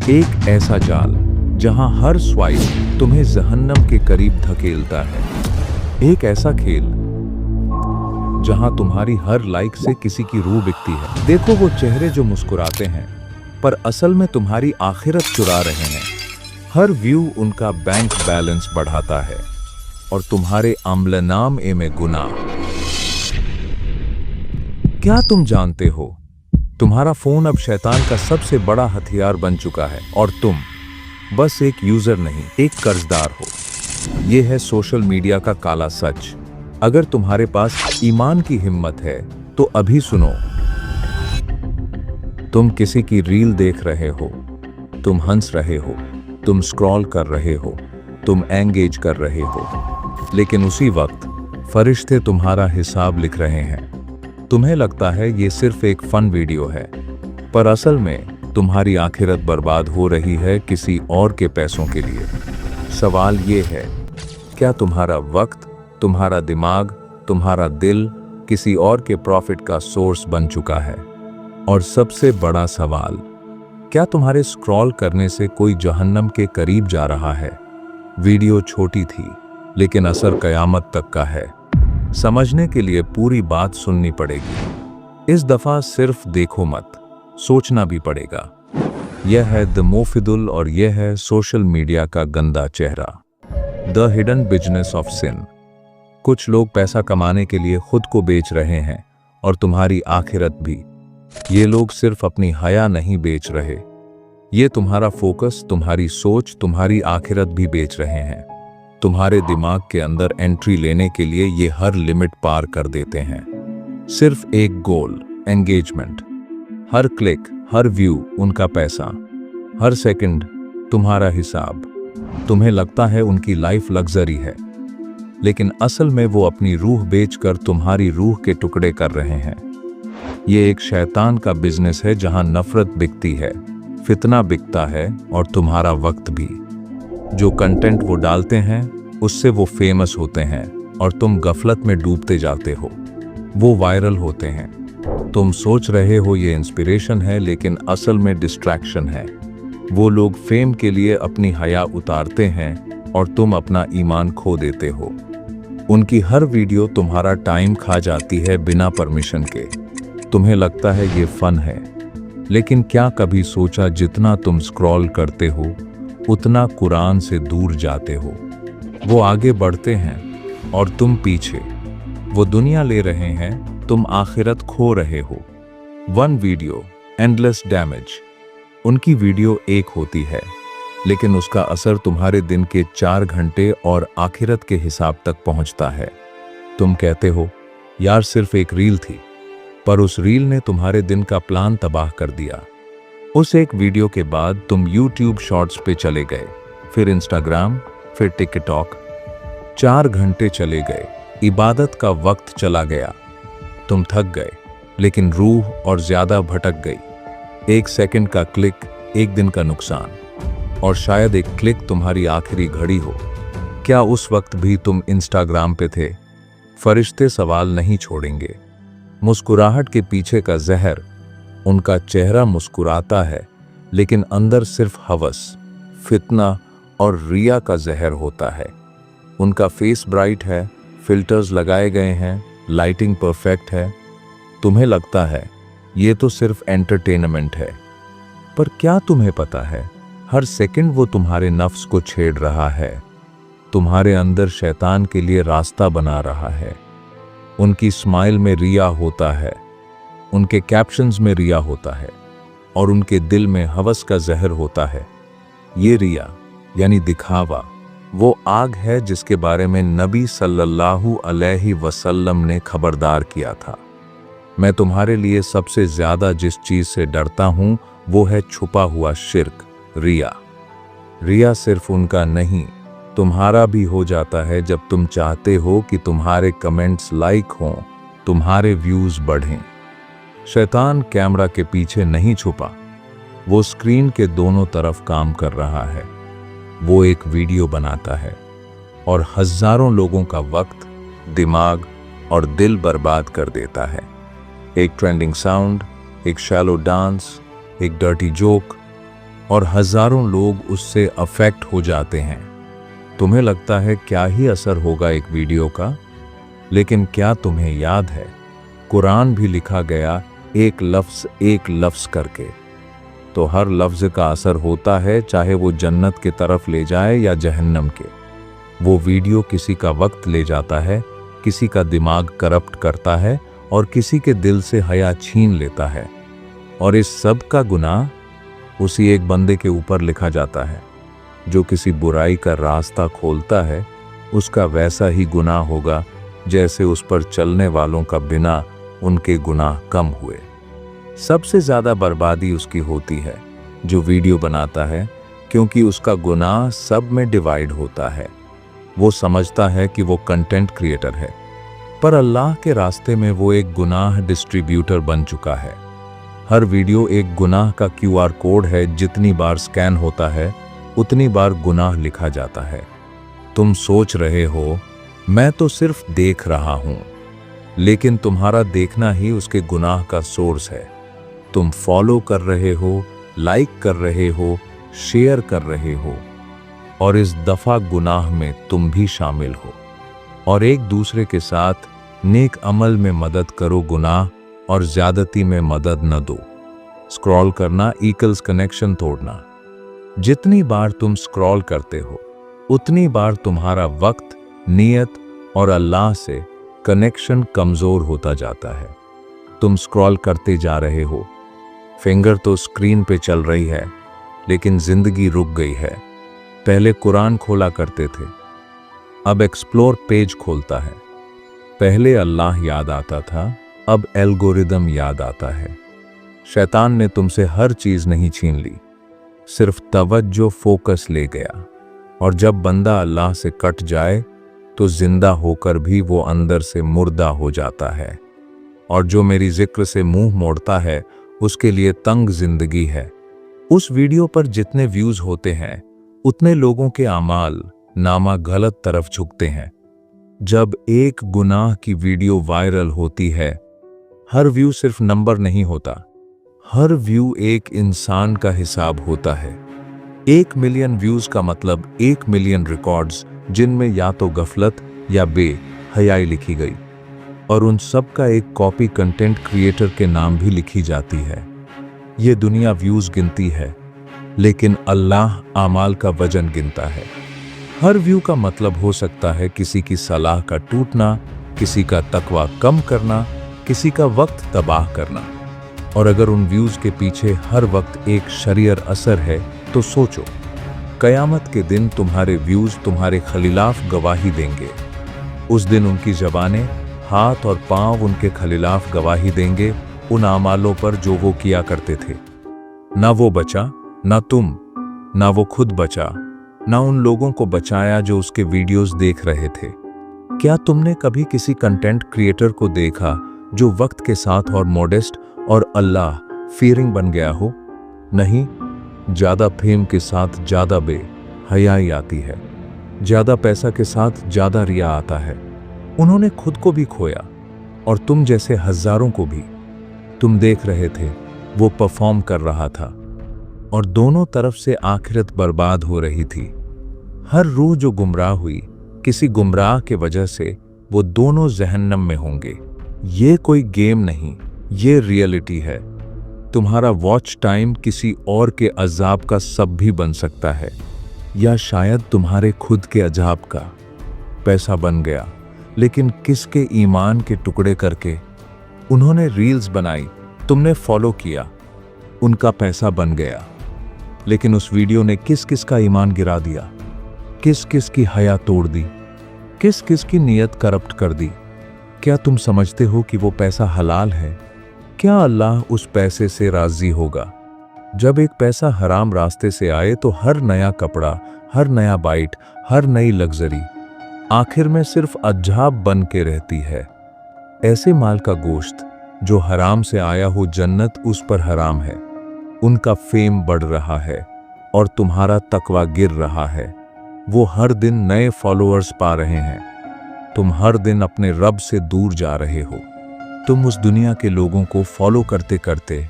एक ऐसा जाल जहां हर स्वाइप तुम्हें जहन्नम के करीब धकेलता है। एक ऐसा खेल जहां तुम्हारी हर लाइक से किसी की रूह बिकती है। देखो वो चेहरे जो मुस्कुराते हैं पर असल में तुम्हारी आखिरत चुरा रहे हैं। हर व्यू उनका बैंक बैलेंस बढ़ाता है और तुम्हारे अम्लनामे में गुनाह। क्या तुम जानते हो, तुम्हारा फोन अब शैतान का सबसे बड़ा हथियार बन चुका है और तुम बस एक यूजर नहीं, एक कर्जदार हो। यह है सोशल मीडिया का काला सच। अगर तुम्हारे पास ईमान की हिम्मत है तो अभी सुनो। तुम किसी की रील देख रहे हो, तुम हंस रहे हो, तुम स्क्रॉल कर रहे हो, तुम एंगेज कर रहे हो, लेकिन उसी वक्त फरिश्ते तुम्हारा हिसाब लिख रहे हैं। तुम्हें लगता है ये सिर्फ एक फन वीडियो है, पर असल में तुम्हारी आखिरत बर्बाद हो रही है किसी और के पैसों के लिए। सवाल ये है, क्या तुम्हारा वक्त, तुम्हारा दिमाग, तुम्हारा दिल किसी और के प्रॉफिट का सोर्स बन चुका है? और सबसे बड़ा सवाल, क्या तुम्हारे स्क्रॉल करने से कोई जहन्नम के करीब जा रहा है? वीडियो छोटी थी लेकिन असर कयामत तक का है। समझने के लिए पूरी बात सुननी पड़ेगी। इस दफा सिर्फ देखो मत, सोचना भी पड़ेगा। यह है द मोफिदुल और यह है सोशल मीडिया का गंदा चेहरा, the hidden business of sin. कुछ लोग पैसा कमाने के लिए खुद को बेच रहे हैं और तुम्हारी आखिरत भी। ये लोग सिर्फ अपनी हया नहीं बेच रहे, ये तुम्हारा फोकस, तुम्हारी सोच, तुम्हारी आखिरत भी बेच रहे हैं। तुम्हारे दिमाग के अंदर एंट्री लेने के लिए ये हर लिमिट पार कर देते हैं। सिर्फ एक गोल, एंगेजमेंट। हर क्लिक, हर व्यू उनका पैसा, हर सेकंड तुम्हारा हिसाब। तुम्हें लगता है उनकी लाइफ लग्जरी है, लेकिन असल में वो अपनी रूह बेचकर तुम्हारी रूह के टुकड़े कर रहे हैं। ये एक शैतान का बिजनेस है जहां नफरत बिकती है, फितना बिकता है और तुम्हारा वक्त भी। जो कंटेंट वो डालते हैं उससे वो फेमस होते हैं और तुम गफलत में डूबते जाते हो। वो वायरल होते हैं, तुम सोच रहे हो ये इंस्पिरेशन है, लेकिन असल में डिस्ट्रैक्शन है। वो लोग फेम के लिए अपनी हया उतारते हैं और तुम अपना ईमान खो देते हो। उनकी हर वीडियो तुम्हारा टाइम खा जाती है बिना परमिशन के। तुम्हें लगता है ये फन है, लेकिन क्या कभी सोचा जितना तुम स्क्रॉल करते हो उतना कुरान से दूर जाते हो? वो आगे बढ़ते हैं और तुम पीछे। वो दुनिया ले रहे हैं, तुम आखिरत खो रहे हो। One video, endless damage. उनकी वीडियो एक होती है, लेकिन उसका असर तुम्हारे दिन के 4 घंटे और आखिरत के हिसाब तक पहुंचता है। तुम कहते हो यार सिर्फ एक रील थी, पर उस रील ने तुम्हारे दिन का प्लान तबाह कर दिया। उस एक वीडियो के बाद तुम YouTube शॉर्ट्स पे चले गए, फिर इंस्टाग्राम, फिर टिकटॉक। 4 घंटे चले गए, इबादत का वक्त चला गया। तुम थक गए, लेकिन रूह और ज्यादा भटक गई। 1 सेकंड का क्लिक, 1 दिन का नुकसान। और शायद एक क्लिक तुम्हारी आखिरी घड़ी हो। क्या उस वक्त भी तुम इंस्टाग्राम पे थे? फरिश्ते सवाल नहीं छोड़ेंगे। मुस्कुराहट के पीछे का जहर। उनका चेहरा मुस्कुराता है, लेकिन अंदर सिर्फ हवस, फितना और रिया का जहर होता है। उनका फेस ब्राइट है, फिल्टर्स लगाए गए हैं, लाइटिंग परफेक्ट है। तुम्हें लगता है ये तो सिर्फ एंटरटेनमेंट है, पर क्या तुम्हें पता है हर सेकंड वो तुम्हारे नफ्स को छेड़ रहा है, तुम्हारे अंदर शैतान के लिए रास्ता बना रहा है। उनकी स्माइल में रिया होता है, उनके कैप्शंस में रिया होता है और उनके दिल में हवस का जहर होता है। ये रिया यानी दिखावा वो आग है जिसके बारे में नबी सल्लल्लाहु अलैहि वसल्लम ने खबरदार किया था। मैं तुम्हारे लिए सबसे ज्यादा जिस चीज से डरता हूं वो है छुपा हुआ शिर्क, रिया। रिया सिर्फ उनका नहीं, तुम्हारा भी हो जाता है जब तुम चाहते हो कि तुम्हारे कमेंट्स लाइक हों, तुम्हारे व्यूज बढ़ें। शैतान कैमरा के पीछे नहीं छुपा, वो स्क्रीन के दोनों तरफ काम कर रहा है। वो एक वीडियो बनाता है और हजारों लोगों का वक्त, दिमाग और दिल बर्बाद कर देता है। एक ट्रेंडिंग साउंड, एक शैलो डांस, एक डर्टी जोक, और हजारों लोग उससे अफेक्ट हो जाते हैं। तुम्हें लगता है क्या ही असर होगा एक वीडियो का, लेकिन क्या तुम्हें याद है कुरान भी लिखा गया एक लफ्ज करके। तो हर लफ्ज का असर होता है, चाहे वो जन्नत की तरफ ले जाए या जहन्नम के। वो वीडियो किसी का वक्त ले जाता है, किसी का दिमाग करप्ट करता है और किसी के दिल से हया छीन लेता है। और इस सब का गुनाह उसी एक बंदे के ऊपर लिखा जाता है। जो किसी बुराई का रास्ता खोलता है, उसका वैसा ही गुनाह होगा जैसे उस पर चलने वालों का बिना उनके गुनाह कम हुए। सबसे ज़्यादा बर्बादी उसकी होती है जो वीडियो बनाता है, क्योंकि उसका गुनाह सब में डिवाइड होता है। वो समझता है कि वो कंटेंट क्रिएटर है, पर अल्लाह के रास्ते में वो एक गुनाह डिस्ट्रीब्यूटर बन चुका है। हर वीडियो एक गुनाह का QR कोड है, जितनी बार स्कैन होता है उतनी बार गुनाह लिखा जाता है। तुम सोच रहे हो मैं तो सिर्फ देख रहा हूं, लेकिन तुम्हारा देखना ही उसके गुनाह का सोर्स है। तुम फॉलो कर रहे हो, लाइक कर रहे हो, शेयर कर रहे हो, और इस दफा गुनाह में तुम भी शामिल हो। और एक दूसरे के साथ नेक अमल में मदद करो, गुनाह और ज्यादती में मदद न दो। स्क्रॉल करना इक्वल्स कनेक्शन तोड़ना। जितनी बार तुम स्क्रॉल करते हो उतनी बार तुम्हारा वक्त, नियत और अल्लाह से कनेक्शन कमजोर होता जाता है। तुम स्क्रॉल करते जा रहे हो, फिंगर तो स्क्रीन पे चल रही है, लेकिन जिंदगी रुक गई है। पहले कुरान खोला करते थे, अब एक्सप्लोर पेज खोलता है। पहले अल्लाह याद आता था, अब एल्गोरिदम याद आता है। शैतान ने तुमसे हर चीज नहीं छीन ली, सिर्फ तवज्जो, फोकस ले गया। और जब बंदा अल्लाह से कट जाए तो जिंदा होकर भी वो अंदर से मुर्दा हो जाता है। और जो मेरी जिक्र से मुंह मोड़ता है उसके लिए तंग जिंदगी है। उस वीडियो पर जितने व्यूज होते हैं उतने लोगों के आमाल नामा गलत तरफ झुकते हैं। जब एक गुनाह की वीडियो वायरल होती है, हर व्यू सिर्फ नंबर नहीं होता, हर व्यू एक इंसान का हिसाब होता है। 1 मिलियन व्यूज का मतलब 1 मिलियन रिकॉर्ड्स, जिनमें या तो गफलत या बेहयाई लिखी गई, और उन सब का एक कॉपी कंटेंट क्रिएटर के नाम भी लिखी जाती है। ये दुनिया व्यूज गिनती है, लेकिन अल्लाह आमाल का वजन गिनता है। हर व्यू का मतलब हो सकता है किसी की सलाह का टूटना, किसी का तकवा कम करना, किसी का वक्त तबाह करना। और अगर उन व्यूज के पीछे हर वक्त एक शरीर असर है तो सोचो, कयामत के दिन तुम्हारे व्यूज तुम्हारे खिलाफ गवाही देंगे। उस दिन उनकी ज़बानें, हाथ और पांव उनके खिलाफ गवाही देंगे उन आमालों पर जो वो किया करते थे। ना वो बचा, ना तुम, ना वो खुद बचा, ना उन लोगों को बचाया जो उसके वीडियोस देख रहे थे। क्या तुमने कभी किसी कंटेंट क्रिएटर को देखा जो वक्त के साथ और मॉडेस्ट और अल्लाह फीयरिंग बन गया हो? नहीं। ज्यादा फेम के साथ ज्यादा बेहयाई आती है, ज्यादा पैसा के साथ ज्यादा रिया आता है। उन्होंने खुद को भी खोया और तुम जैसे हजारों को भी। तुम देख रहे थे वो परफॉर्म कर रहा था, और दोनों तरफ से आखिरत बर्बाद हो रही थी। हर रूह जो गुमराह हुई, किसी गुमराह के वजह से वो दोनों जहन्नम में होंगे। ये कोई गेम नहीं, ये रियलिटी है। तुम्हारा वॉच टाइम किसी और के अजाब का सब भी बन सकता है, या शायद तुम्हारे खुद के अजाब का। पैसा बन गया, लेकिन किसके ईमान के टुकड़े करके? उन्होंने रील्स बनाई, तुमने फॉलो किया, उनका पैसा बन गया। लेकिन उस वीडियो ने किस किस का ईमान गिरा दिया, किस किस की हया तोड़ दी, किस किस की नीयत करप्ट कर दी। क्या तुम समझते हो कि वो पैसा हलाल है? क्या अल्लाह उस पैसे से राजी होगा? जब एक पैसा हराम रास्ते से आए तो हर नया कपड़ा, हर नया बाइट, हर नई लग्जरी आखिर में सिर्फ अजाब बन के रहती है। ऐसे माल का गोश्त जो हराम से आया हो, जन्नत उस पर हराम है। उनका फेम बढ़ रहा है और तुम्हारा तकवा गिर रहा है। वो हर दिन नए फॉलोअर्स पा रहे हैं, तुम हर दिन अपने रब से दूर जा रहे हो। तुम उस दुनिया के लोगों को फॉलो करते करते,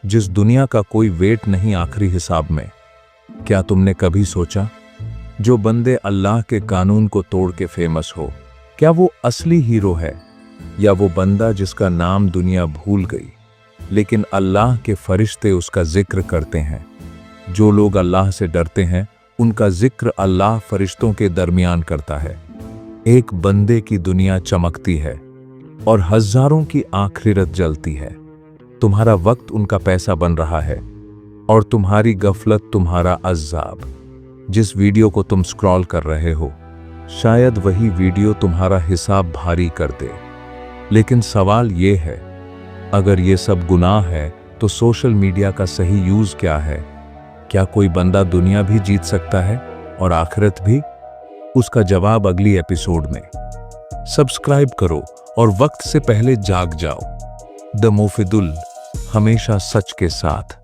जिस दुनिया का कोई वेट नहीं आखिरी हिसाब में, क्या तुमने कभी सोचा, जो बंदे अल्लाह के कानून को तोड़ के फेमस हो, क्या वो असली हीरो है, या वो बंदा जिसका नाम दुनिया भूल गई लेकिन अल्लाह के फरिश्ते उसका जिक्र करते हैं? जो लोग अल्लाह से डरते हैं उनका जिक्र अल्लाह फरिश्तों के दरमियान करता है। एक बंदे की दुनिया चमकती है और हजारों की आखिरत जलती है। तुम्हारा वक्त उनका पैसा बन रहा है और तुम्हारी गफलत तुम्हारा अज़ाब। जिस वीडियो को तुम स्क्रॉल कर रहे हो, शायद वही वीडियो तुम्हारा हिसाब भारी कर दे। लेकिन सवाल ये है, अगर ये सब गुनाह है तो सोशल मीडिया का सही यूज क्या है? क्या कोई बंदा दुनिया भी जीत सकता है और आखिरत भी? उसका जवाब अगली एपिसोड में। सब्सक्राइब करो और वक्त से पहले जाग जाओ। द मुफिदुल, हमेशा सच के साथ।